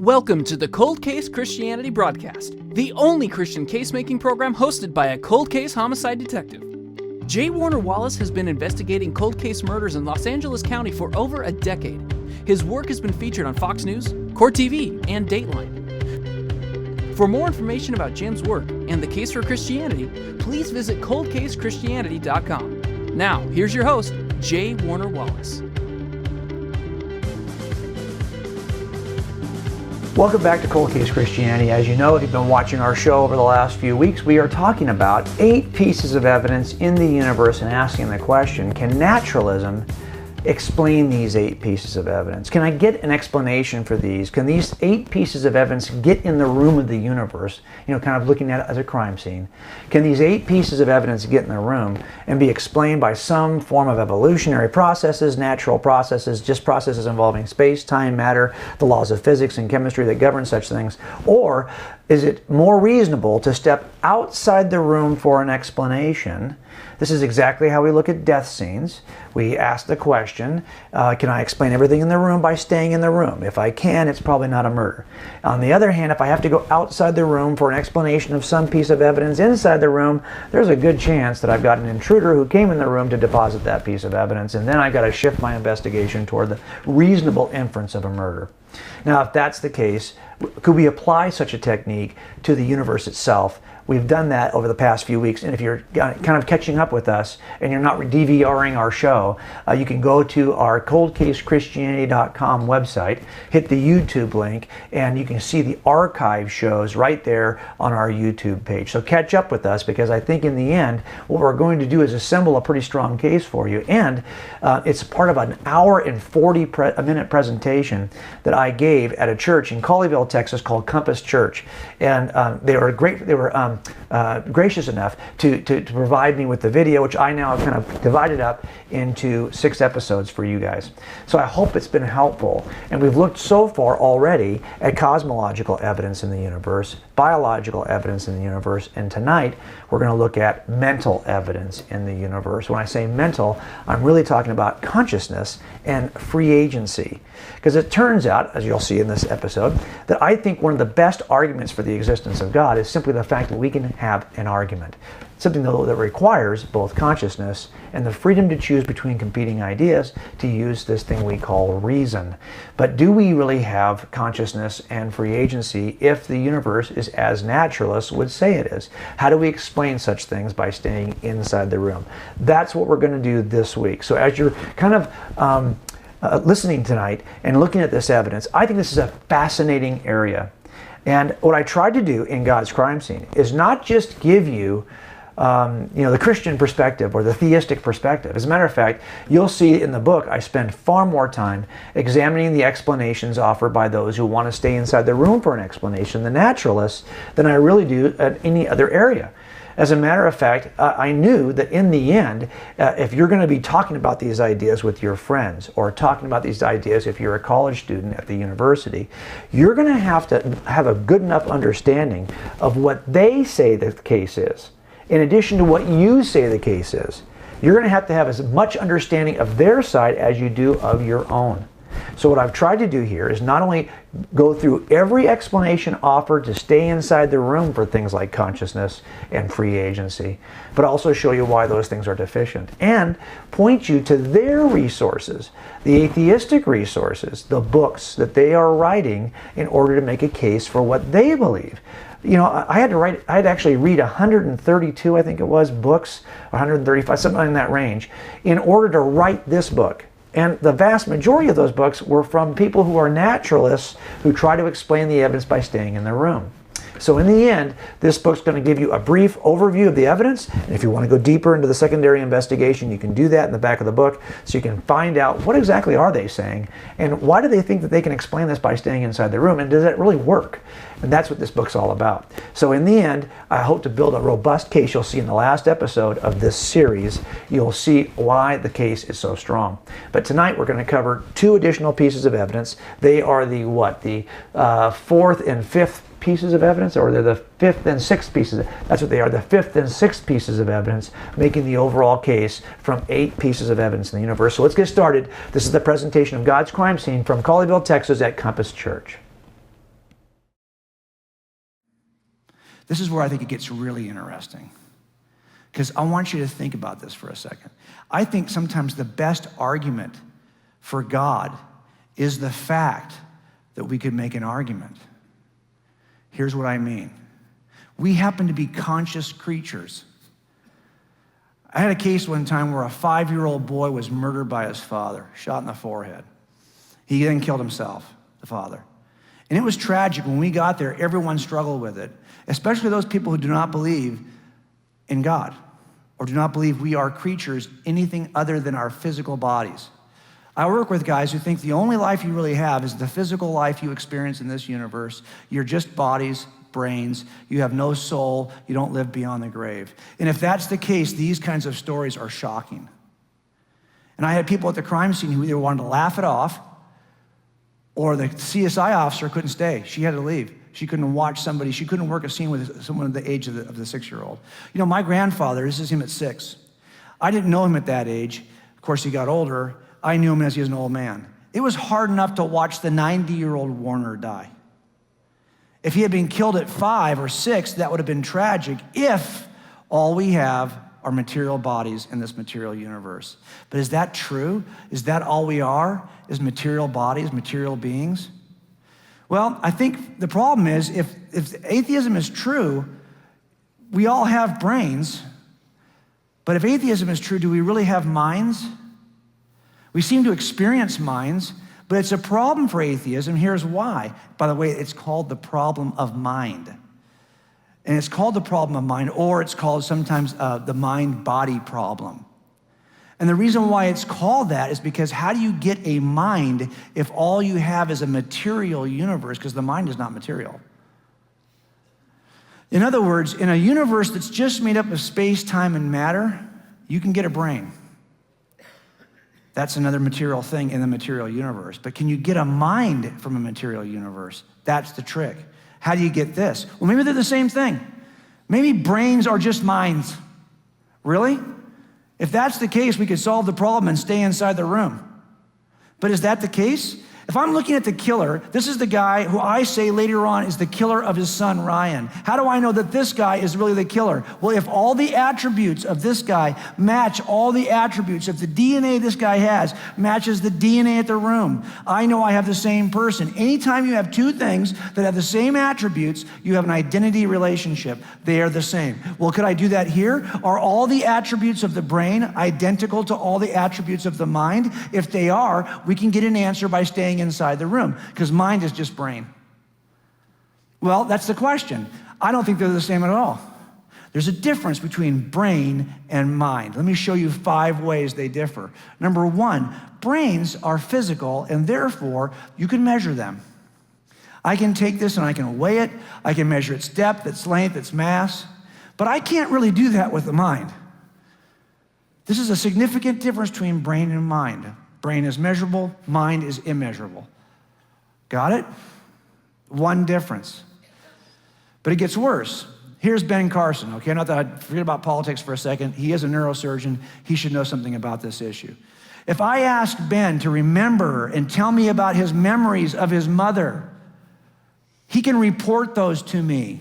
Welcome to the Cold Case Christianity broadcast, the only Christian case-making program hosted by a cold case homicide detective. J. Warner Wallace has been investigating cold case murders in Los Angeles County for over a decade. His work has been featured on Fox News, Court TV, and Dateline. For more information about Jim's work and the case for Christianity, please visit coldcasechristianity.com. Now, here's your host, J. Warner Wallace. Welcome back to Cold Case Christianity. As you know, if you've been watching our show over the last few weeks, we are talking about 8 pieces of evidence in the universe and asking the question, can naturalism explain these 8 pieces of evidence? Can I get an explanation for these? Can these 8 pieces of evidence get in the room of the universe, kind of looking at it as a crime scene? Can these 8 pieces of evidence get in the room and be explained by some form of evolutionary processes, natural processes, just processes involving space, time, matter, the laws of physics and chemistry that govern such things? Or is it more reasonable to step outside the room for an explanation? This is exactly how we look at death scenes. We ask the question, can I explain everything in the room by staying in the room? If I can, it's probably not a murder. On the other hand, if I have to go outside the room for an explanation of some piece of evidence inside the room, there's a good chance that I've got an intruder who came in the room to deposit that piece of evidence, and then I've got to shift my investigation toward the reasonable inference of a murder. Now, if that's the case, could we apply such a technique to the universe itself? We've done that over the past few weeks, and if you're kind of catching up with us and you're not DVRing our show, you can go to our coldcasechristianity.com website, hit the YouTube link, and you can see the archive shows right there on our YouTube page. So catch up with us, because I think in the end, what we're going to do is assemble a pretty strong case for you. And it's part of an hour and 40-minute presentation that I gave at a church in Colleyville, Texas called Compass Church. And they were great. They were gracious enough to provide me with the video, which I now have kind of divided up into 6 episodes for you guys. So I hope it's been helpful. And we've looked so far already at cosmological evidence in the universe, biological evidence in the universe, and tonight we're going to look at mental evidence in the universe. When I say mental, I'm really talking about consciousness and free agency. Because it turns out, as you'll see in this episode, that I think one of the best arguments for the existence of God is simply the fact that we can have an argument. Something though that requires both consciousness and the freedom to choose between competing ideas to use this thing we call reason. But do we really have consciousness and free agency if the universe is as naturalists would say it is? How do we explain such things by staying inside the room? That's what we're going to do this week. So as you're kind of listening tonight and looking at this evidence, I think this is a fascinating area. And what I tried to do in God's Crime Scene is not just give you the Christian perspective or the theistic perspective. As a matter of fact, you'll see in the book I spend far more time examining the explanations offered by those who want to stay inside the room for an explanation, the naturalists, than I really do at any other area. As a matter of fact, I knew that in the end, if you're going to be talking about these ideas with your friends, or talking about these ideas if you're a college student at the university, you're going to have a good enough understanding of what they say the case is, in addition to what you say the case is. You're going to have as much understanding of their side as you do of your own. So what I've tried to do here is not only go through every explanation offered to stay inside the room for things like consciousness and free agency, but also show you why those things are deficient and point you to their resources, the atheistic resources, the books that they are writing in order to make a case for what they believe. I had to actually read 132, I think it was, books, 135, something in that range, in order to write this book. And the vast majority of those books were from people who are naturalists who try to explain the evidence by staying in the room. So in the end, this book's going to give you a brief overview of the evidence. And if you want to go deeper into the secondary investigation, you can do that in the back of the book, so you can find out what exactly are they saying and why do they think that they can explain this by staying inside the room, and does it really work? And that's what this book's all about. So in the end, I hope to build a robust case. You'll see in the last episode of this series, you'll see why the case is so strong. But tonight we're going to cover 2 additional pieces of evidence. They are the 4th and 5th pieces of evidence, or they're the 5th and 6th pieces. That's what they are, the 5th and 6th pieces of evidence, making the overall case from 8 pieces of evidence in the universe. So let's get started. This is the presentation of God's Crime Scene from Colleyville, Texas at Compass Church. This is where I think it gets really interesting, because I want you to think about this for a second. I think sometimes the best argument for God is the fact that we could make an argument. Here's what I mean. We happen to be conscious creatures. I had a case one time where a 5-year-old boy was murdered by his father, shot in the forehead. He then killed himself, the father. And it was tragic. When we got there, everyone struggled with it, especially those people who do not believe in God or do not believe we are creatures, anything other than our physical bodies. I work with guys who think the only life you really have is the physical life you experience in this universe. You're just bodies, brains. You have no soul. You don't live beyond the grave. And if that's the case, these kinds of stories are shocking. And I had people at the crime scene who either wanted to laugh it off, or the CSI officer couldn't stay. She had to leave. She couldn't watch somebody. She couldn't work a scene with someone the age of the 6-year-old. You know, my grandfather, this is him at 6. I didn't know him at that age. Of course, he got older. I knew him as he was an old man. It was hard enough to watch the 90-year-old Warner die. If he had been killed at 5 or 6, that would have been tragic if all we have are material bodies in this material universe. But is that true? Is that all we are, is material bodies, material beings? Well, I think the problem is if atheism is true, we all have brains, but if atheism is true, do we really have minds? We seem to experience minds, but it's a problem for atheism. Here's why. By the way, it's called the problem of mind. And it's called the problem of mind, or it's called sometimes the mind-body problem. And the reason why it's called that is because how do you get a mind if all you have is a material universe? Because the mind is not material. In other words, in a universe that's just made up of space, time, and matter, you can get a brain. That's another material thing in the material universe. But can you get a mind from a material universe? That's the trick. How do you get this? Well, maybe they're the same thing. Maybe brains are just minds. Really? If that's the case, we could solve the problem and stay inside the room. But is that the case? If I'm looking at the killer, this is the guy who I say later on is the killer of his son, Ryan. How do I know that this guy is really the killer? Well, if all the attributes of this guy match all the attributes, if the DNA this guy has matches the DNA at the room, I know I have the same person. Anytime you have two things that have the same attributes, you have an identity relationship. They are the same. Well, could I do that here? Are all the attributes of the brain identical to all the attributes of the mind? If they are, we can get an answer by staying inside the room, because mind is just brain. Well, that's the question. I don't think they're the same at all. There's a difference between brain and mind. Let me show you 5 ways they differ. Number 1, brains are physical, and therefore you can measure them. I can take this and I can weigh it. I can measure its depth, its length, its mass, but I can't really do that with the mind. This is a significant difference between brain and mind. Brain is measurable, mind is immeasurable. Got it? One difference. But it gets worse. Here's Ben Carson, okay? Not that I'd forget about politics for a second. He is a neurosurgeon. He should know something about this issue. If I ask Ben to remember and tell me about his memories of his mother, he can report those to me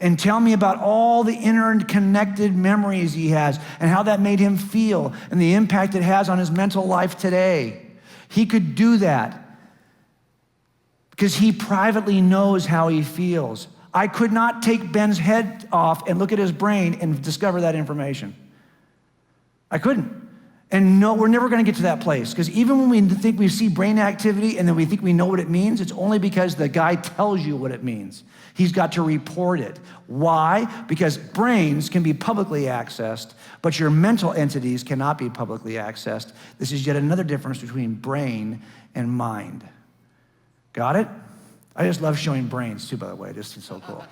and tell me about all the interconnected memories he has and how that made him feel and the impact it has on his mental life today. He could do that because he privately knows how he feels. I could not take Ben's head off and look at his brain and discover that information. I couldn't. And no, we're never going to get to that place, because even when we think we see brain activity and then we think we know what it means, it's only because the guy tells you what it means. He's got to report it. Why? Because brains can be publicly accessed, but your mental entities cannot be publicly accessed. This is yet another difference between brain and mind. Got it? I just love showing brains too, by the way. This is so cool.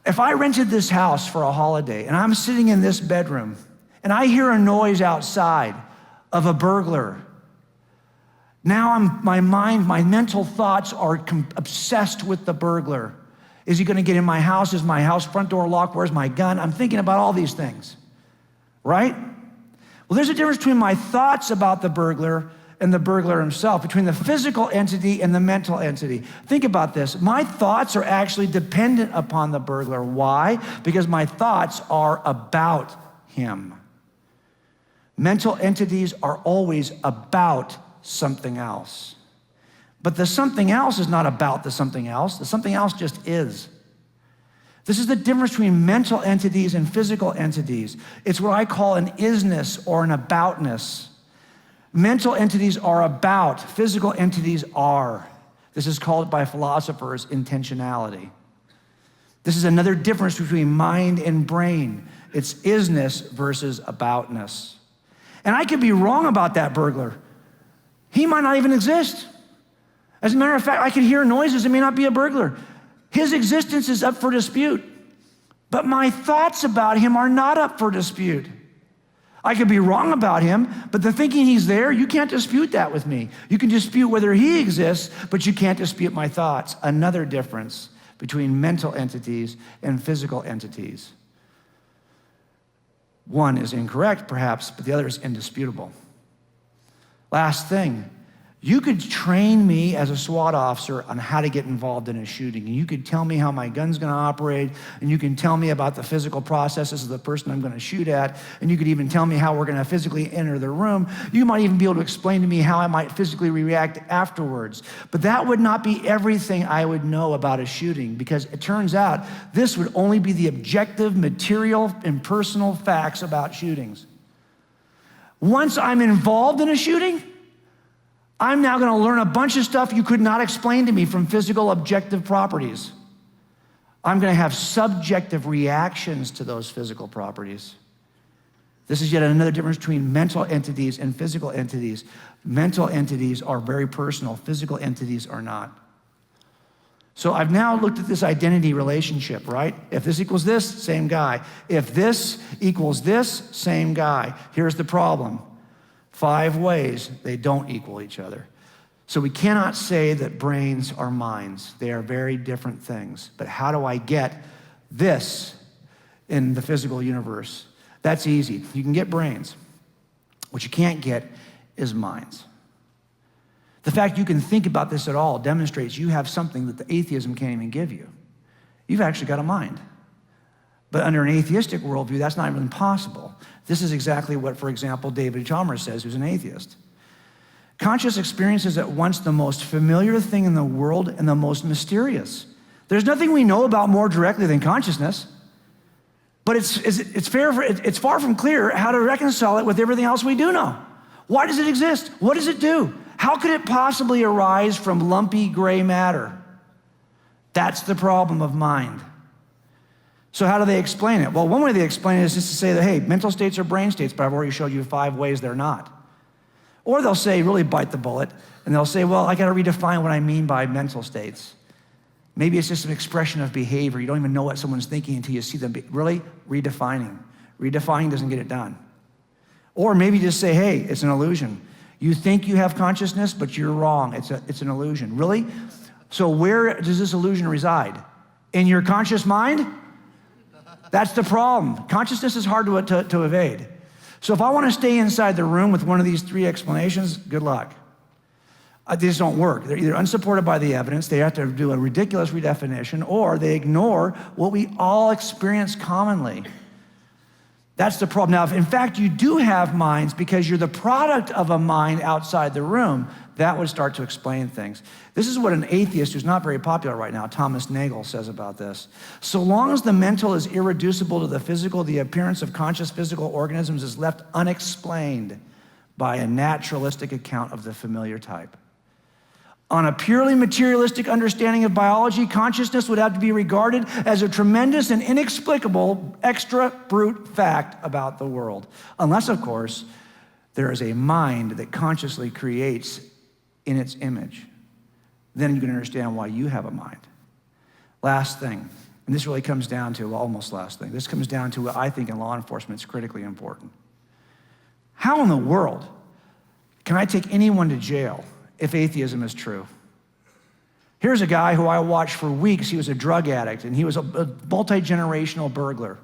If I rented this house for a holiday and I'm sitting in this bedroom and I hear a noise outside of a burglar, now my mental thoughts are obsessed with the burglar. Is he gonna get in my house? Is my house front door locked? Where's my gun? I'm thinking about all these things, right? Well, there's a difference between my thoughts about the burglar and the burglar himself, between the physical entity and the mental entity. Think about this. My thoughts are actually dependent upon the burglar. Why? Because my thoughts are about him. Mental entities are always about something else. But the something else is not about the something else. The something else just is. This is the difference between mental entities and physical entities. It's what I call an isness or an aboutness. Mental entities are about, physical entities are. This is called by philosophers intentionality. This is another difference between mind and brain. It's isness versus aboutness. And I could be wrong about that burglar. He might not even exist. As a matter of fact, I can hear noises. It may not be a burglar. His existence is up for dispute. But my thoughts about him are not up for dispute. I could be wrong about him, but the thinking he's there, you can't dispute that with me. You can dispute whether he exists, but you can't dispute my thoughts. Another difference between mental entities and physical entities. One is incorrect, perhaps, but the other is indisputable. Last thing, you could train me as a SWAT officer on how to get involved in a shooting. And you could tell me how my gun's gonna operate, and you can tell me about the physical processes of the person I'm gonna shoot at, and you could even tell me how we're gonna physically enter the room. You might even be able to explain to me how I might physically react afterwards. But that would not be everything I would know about a shooting, because it turns out this would only be the objective, material, and personal facts about shootings. Once I'm involved in a shooting, I'm now gonna learn a bunch of stuff you could not explain to me from physical objective properties. I'm gonna have subjective reactions to those physical properties. This is yet another difference between mental entities and physical entities. Mental entities are very personal, physical entities are not. So I've now looked at this identity relationship, right? If this equals this, same guy. If this equals this, same guy. Here's the problem. 5 ways they don't equal each other. So we cannot say that brains are minds. They are very different things. But how do I get this in the physical universe? That's easy. You can get brains. What you can't get is minds. The fact you can think about this at all demonstrates you have something that the atheism can't even give you. You've actually got a mind. But under an atheistic worldview, that's not even possible. This is exactly what, for example, David Chalmers says, who's an atheist. Conscious experience is at once the most familiar thing in the world and the most mysterious. There's nothing we know about more directly than consciousness, but it's far from clear how to reconcile it with everything else we do know. Why does it exist? What does it do? How could it possibly arise from lumpy gray matter? That's the problem of mind. So how do they explain it? Well, one way they explain it is just to say that, hey, mental states are brain states, but I've already showed you 5 ways they're not. Or they'll say, really bite the bullet, and they'll say, well, I gotta redefine what I mean by mental states. Maybe it's just an expression of behavior. You don't even know what someone's thinking until you see them. Really? Redefining. Redefining doesn't get it done. Or maybe just say, hey, it's an illusion. You think you have consciousness, but you're wrong. It's an illusion. Really? So where does this illusion reside? In your conscious mind? That's the problem. Consciousness is hard to evade. So if I want to stay inside the room with one of these 3 explanations, good luck. These don't work. They're either unsupported by the evidence, they have to do a ridiculous redefinition, or they ignore what we all experience commonly. That's the problem. Now, if in fact you do have minds because you're the product of a mind outside the room, that would start to explain things. This is what an atheist who's not very popular right now, Thomas Nagel, says about this. So long as the mental is irreducible to the physical, the appearance of conscious physical organisms is left unexplained by a naturalistic account of the familiar type. On a purely materialistic understanding of biology, consciousness would have to be regarded as a tremendous and inexplicable extra brute fact about the world. Unless, of course, there is a mind that consciously creates in its image. Then you can understand why you have a mind. Last thing, and this really comes down to, well, almost last thing, this comes down to what I think in law enforcement is critically important. How in the world can I take anyone to jail if atheism is true? Here's a guy who I watched for weeks. He was a drug addict, and he was a multi-generational burglar.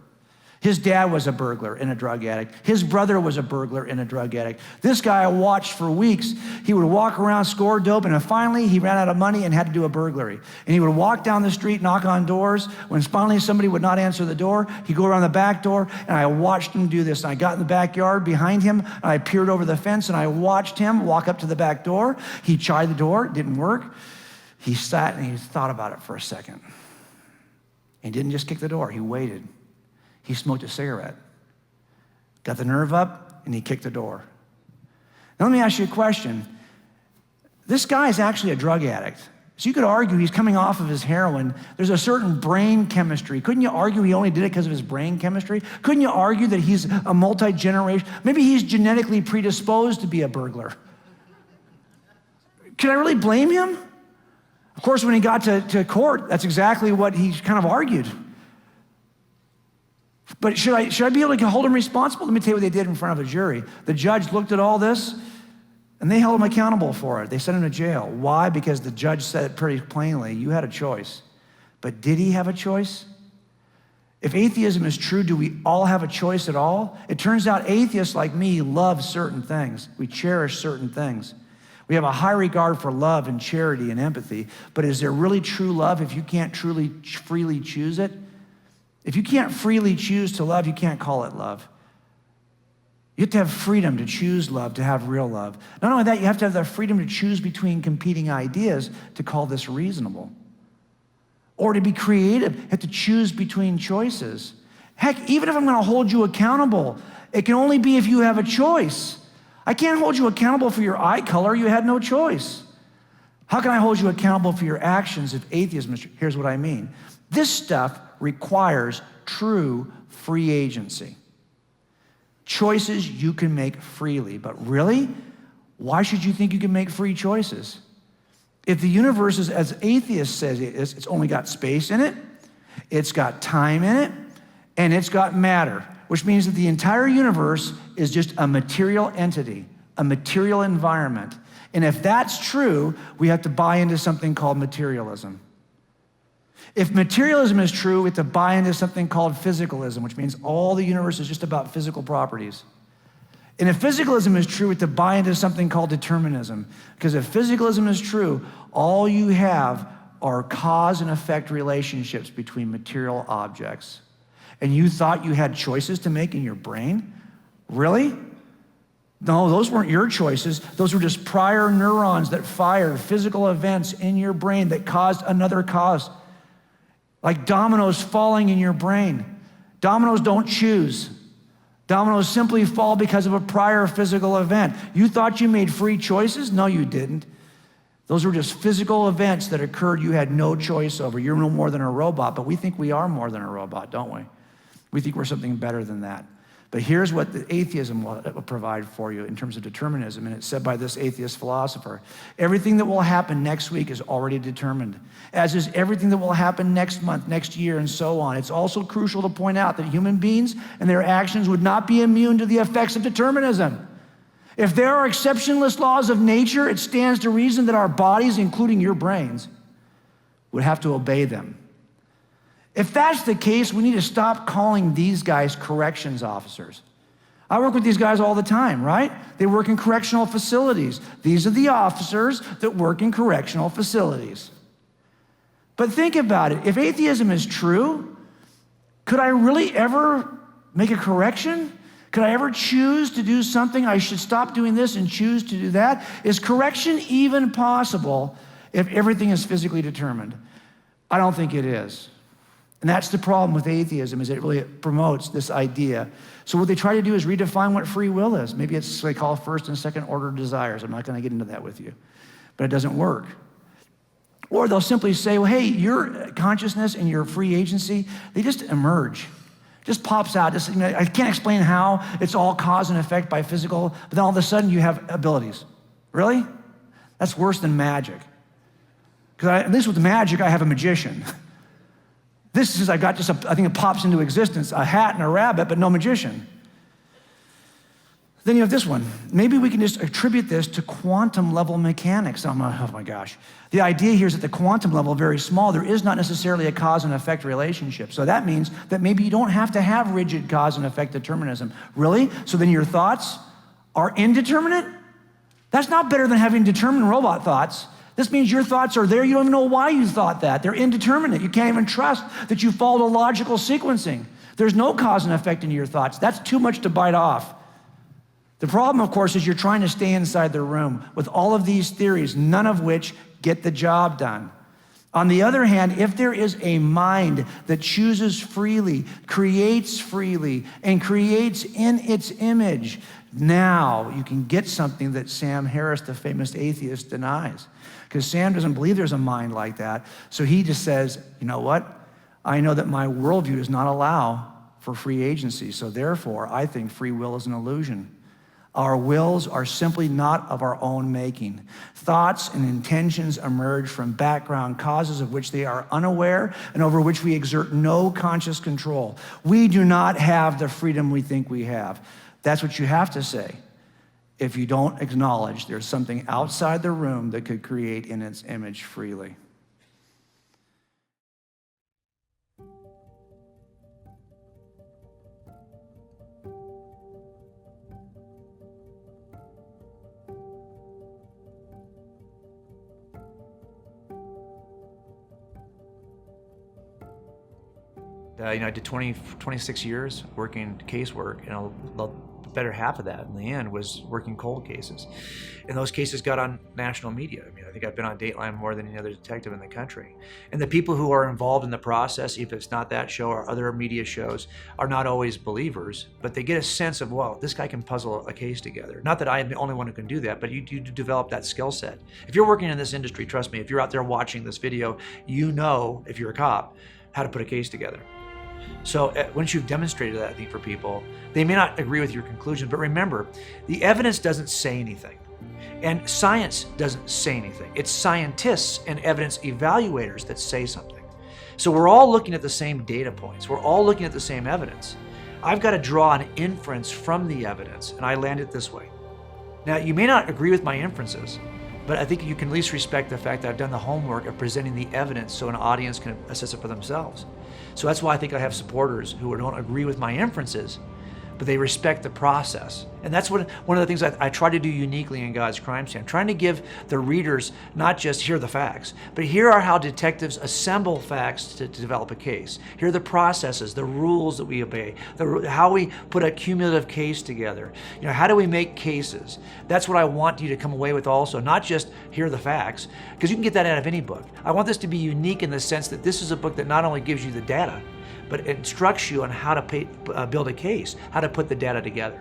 His dad was a burglar and a drug addict. His brother was a burglar and a drug addict. This guy I watched for weeks. He would walk around, score dope, and then finally he ran out of money and had to do a burglary. And he would walk down the street, knock on doors. When finally somebody would not answer the door, he'd go around the back door, and I watched him do this. And I got in the backyard behind him, and I peered over the fence, and I watched him walk up to the back door. He tried the door, it didn't work. He sat and he thought about it for a second. He didn't just kick the door, he waited. He smoked a cigarette, got the nerve up, and he kicked the door. Now let me ask you a question. This guy is actually a drug addict. So you could argue he's coming off of his heroin. There's a certain brain chemistry. Couldn't you argue he only did it because of his brain chemistry? Couldn't you argue that he's a multi-generation? Maybe he's genetically predisposed to be a burglar. Can I really blame him? Of course, when he got to court, that's exactly what he kind of argued. But should I be able to hold him responsible? Let me tell you what they did in front of a jury. The judge looked at all this, and they held him accountable for it. They sent him to jail. Why? Because the judge said it pretty plainly, you had a choice. But did he have a choice? If atheism is true, do we all have a choice at all? It turns out atheists like me love certain things. We cherish certain things. We have a high regard for love and charity and empathy, but is there really true love if you can't truly, freely choose it? If you can't freely choose to love, you can't call it love. You have to have freedom to choose love, to have real love. Not only that, you have to have the freedom to choose between competing ideas to call this reasonable. Or to be creative, you have to choose between choices. Heck, even if I'm gonna hold you accountable, it can only be if you have a choice. I can't hold you accountable for your eye color, you had no choice. How can I hold you accountable for your actions if atheism is true? Here's what I mean. This stuff requires true free agency. Choices you can make freely, but really, why should you think you can make free choices? If the universe is as atheists say it is, it's only got space in it, it's got time in it, and it's got matter, which means that the entire universe is just a material entity, a material environment. And if that's true, we have to buy into something called materialism. If materialism is true, we have to buy into something called physicalism, which means all the universe is just about physical properties. And if physicalism is true, we have to buy into something called determinism. Because if physicalism is true, all you have are cause and effect relationships between material objects. And you thought you had choices to make in your brain? Really? No, those weren't your choices. Those were just prior neurons that fired physical events in your brain that caused another cause. Like dominoes falling in your brain. Dominoes don't choose. Dominoes simply fall because of a prior physical event. You thought you made free choices? No, you didn't. Those were just physical events that occurred you had no choice over. You're no more than a robot, but we think we are more than a robot, don't we? We think we're something better than that. But here's what the atheism will provide for you in terms of determinism, and it's said by this atheist philosopher. Everything that will happen next week is already determined, as is everything that will happen next month, next year, and so on. It's also crucial to point out that human beings and their actions would not be immune to the effects of determinism. If there are exceptionless laws of nature, it stands to reason that our bodies, including your brains, would have to obey them. If that's the case, we need to stop calling these guys corrections officers. I work with these guys all the time, right? They work in correctional facilities. These are the officers that work in correctional facilities. But think about it. If atheism is true, could I really ever make a correction? Could I ever choose to do something? I should stop doing this and choose to do that? Is correction even possible if everything is physically determined? I don't think it is. And that's the problem with atheism, is it really promotes this idea. So what they try to do is redefine what free will is. Maybe it's what they call first and second order desires. I'm not going to get into that with you, but it doesn't work. Or they'll simply say, well, hey, your consciousness and your free agency, they just emerge. Just pops out. Just, I can't explain how. It's all cause and effect by physical, but then all of a sudden you have abilities. Really? That's worse than magic. Because at least with magic, I have a magician. This is, I got just, I think it pops into existence, a hat and a rabbit, but no magician. Then you have this one. Maybe we can just attribute this to quantum level mechanics. Oh my gosh. The idea here is that the quantum level is very small. There is not necessarily a cause and effect relationship. So that means that maybe you don't have to have rigid cause and effect determinism. Really? So then your thoughts are indeterminate? That's not better than having determined robot thoughts. This means your thoughts are there. You don't even know why you thought that. They're indeterminate. You can't even trust that you followed a logical sequencing. There's no cause and effect in your thoughts. That's too much to bite off. The problem, of course, is you're trying to stay inside the room with all of these theories, none of which get the job done. On the other hand, if there is a mind that chooses freely, creates freely, and creates in its image, now you can get something that Sam Harris, the famous atheist, denies. Because Sam doesn't believe there's a mind like that. So he just says, you know what? I know that my worldview does not allow for free agency. So therefore, I think free will is an illusion. Our wills are simply not of our own making. Thoughts and intentions emerge from background causes of which they are unaware and over which we exert no conscious control. We do not have the freedom we think we have. That's what you have to say if you don't acknowledge there's something outside the room that could create in its image freely. I did 26 years working casework, and the better half of that in the end was working cold cases. And those cases got on national media. I think I've been on Dateline more than any other detective in the country. And the people who are involved in the process, if it's not that show or other media shows, are not always believers, but they get a sense of, well, this guy can puzzle a case together. Not that I am the only one who can do that, but you develop that skill set. If you're working in this industry, trust me, if you're out there watching this video, you know, if you're a cop, how to put a case together. So once you've demonstrated that, I think, for people, they may not agree with your conclusion, but remember, the evidence doesn't say anything. And science doesn't say anything. It's scientists and evidence evaluators that say something. So we're all looking at the same data points. We're all looking at the same evidence. I've got to draw an inference from the evidence, and I land it this way. Now, you may not agree with my inferences, but I think you can at least respect the fact that I've done the homework of presenting the evidence so an audience can assess it for themselves. So that's why I think I have supporters who don't agree with my inferences, but they respect the process. And that's one of the things I try to do uniquely in God's Crime Scene. I'm trying to give the readers not just here are the facts, but here are how detectives assemble facts to develop a case. Here are the processes, the rules that we obey, how we put a cumulative case together. How do we make cases? That's what I want you to come away with also, not just here are the facts, because you can get that out of any book. I want this to be unique in the sense that this is a book that not only gives you the data, but it instructs you on how to build a case, how to put the data together.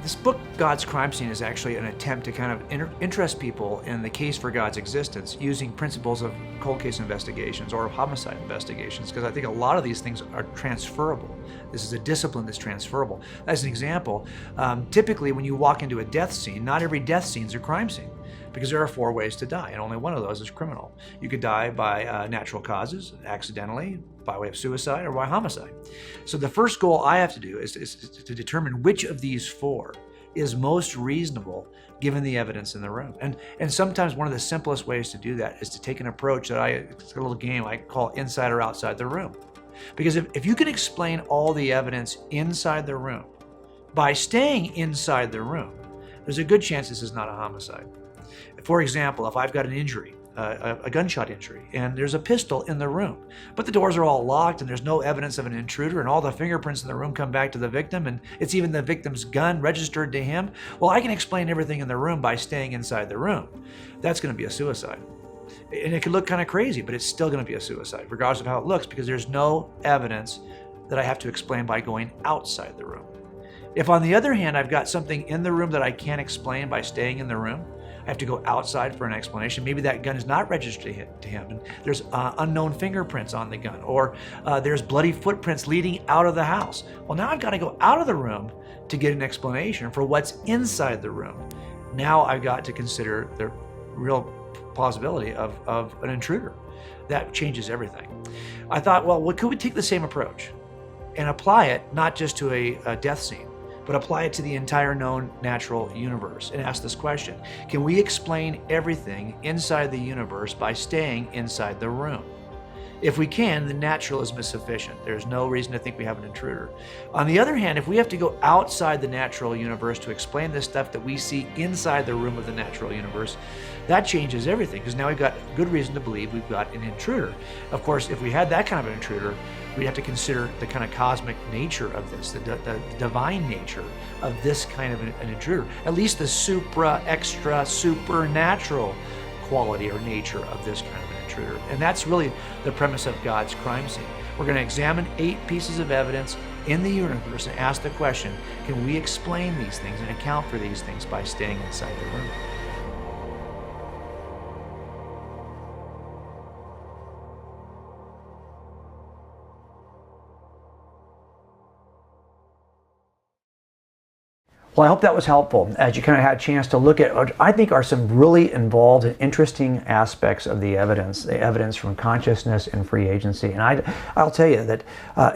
This book, God's Crime Scene, is actually an attempt to kind of interest people in the case for God's existence using principles of cold case investigations or homicide investigations, because I think a lot of these things are transferable. This is a discipline that's transferable. As an example, typically when you walk into a death scene, not every death scene is a crime scene, because there are 4 ways to die, and only one of those is criminal. You could die by natural causes, accidentally, by way of suicide, or by homicide. So the first goal I have to do is to determine which of these 4 is most reasonable given the evidence in the room. And sometimes one of the simplest ways to do that is to take an approach that it's a little game I call inside or outside the room. Because if you can explain all the evidence inside the room by staying inside the room, there's a good chance this is not a homicide. For example, if I've got an injury, a gunshot injury, and there's a pistol in the room, but the doors are all locked and there's no evidence of an intruder, and all the fingerprints in the room come back to the victim, and it's even the victim's gun registered to him, well, I can explain everything in the room by staying inside the room. That's going to be a suicide. And it could look kind of crazy, but it's still going to be a suicide, regardless of how it looks, because there's no evidence that I have to explain by going outside the room. If, on the other hand, I've got something in the room that I can't explain by staying in the room, I have to go outside for an explanation. Maybe that gun is not registered to him, and there's unknown fingerprints on the gun, or there's bloody footprints leading out of the house. Well, now I've got to go out of the room to get an explanation for what's inside the room. Now I've got to consider the real plausibility of an intruder. That changes everything. I thought, well, could we take the same approach and apply it not just to a death scene, but apply it to the entire known natural universe and ask this question: can we explain everything inside the universe by staying inside the room? If we can, then naturalism is sufficient. There's no reason to think we have an intruder. On the other hand, if we have to go outside the natural universe to explain the stuff that we see inside the room of the natural universe, that changes everything, because now we've got good reason to believe we've got an intruder. Of course, if we had that kind of an intruder, we'd have to consider the kind of cosmic nature of this, the divine nature of this kind of an intruder, at least the supernatural quality or nature of this kind of an intruder. And that's really the premise of God's crime scene. We're going to examine 8 pieces of evidence in the universe and ask the question, can we explain these things and account for these things by staying inside the room? Well, I hope that was helpful as you kind of had a chance to look at what I think are some really involved and interesting aspects of the evidence from consciousness and free agency. And I'll tell you that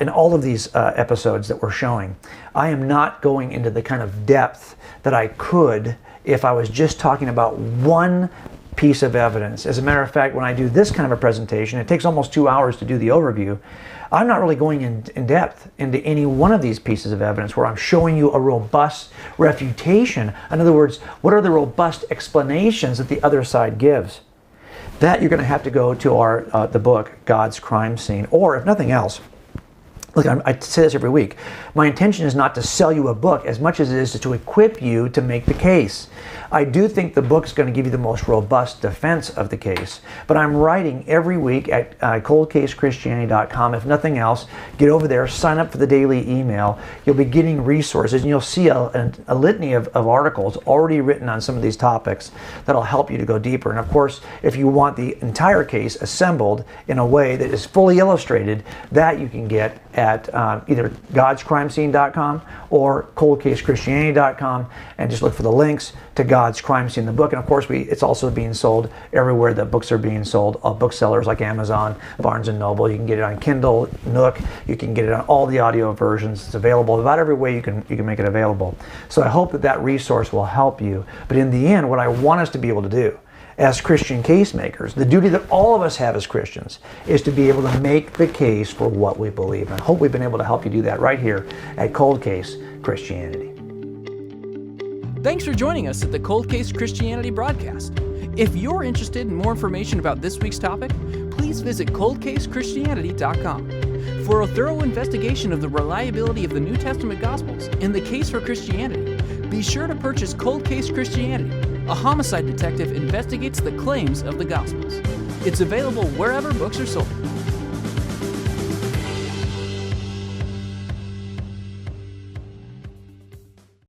in all of these episodes that we're showing, I am not going into the kind of depth that I could if I was just talking about one piece of evidence. As a matter of fact, when I do this kind of a presentation, it takes almost 2 hours to do the overview. I'm not really going in depth into any one of these pieces of evidence where I'm showing you a robust refutation. In other words, what are the robust explanations that the other side gives? That you're going to have to go to the book, God's Crime Scene, or if nothing else, look, I say this every week, my intention is not to sell you a book as much as it is to equip you to make the case. I do think the book is going to give you the most robust defense of the case, but I'm writing every week at coldcasechristianity.com. If nothing else, get over there, sign up for the daily email. You'll be getting resources, and you'll see a litany of articles already written on some of these topics that'll help you to go deeper. And of course, if you want the entire case assembled in a way that is fully illustrated, that you can get at either godscrimescene.com or coldcasechristianity.com, and just look for the links to God's Crime Scene, the book. And of course, it's also being sold everywhere that books are being sold. Booksellers like Amazon, Barnes & Noble. You can get it on Kindle, Nook. You can get it on all the audio versions. It's available about every way you can make it available. So I hope that resource will help you. But in the end, what I want us to be able to do as Christian case makers, the duty that all of us have as Christians, is to be able to make the case for what we believe. And I hope we've been able to help you do that right here at Cold Case Christianity. Thanks for joining us at the Cold Case Christianity broadcast. If you're interested in more information about this week's topic, please visit coldcasechristianity.com. For a thorough investigation of the reliability of the New Testament Gospels and the case for Christianity, be sure to purchase Cold Case Christianity. A homicide detective investigates the claims of the Gospels. It's available wherever books are sold.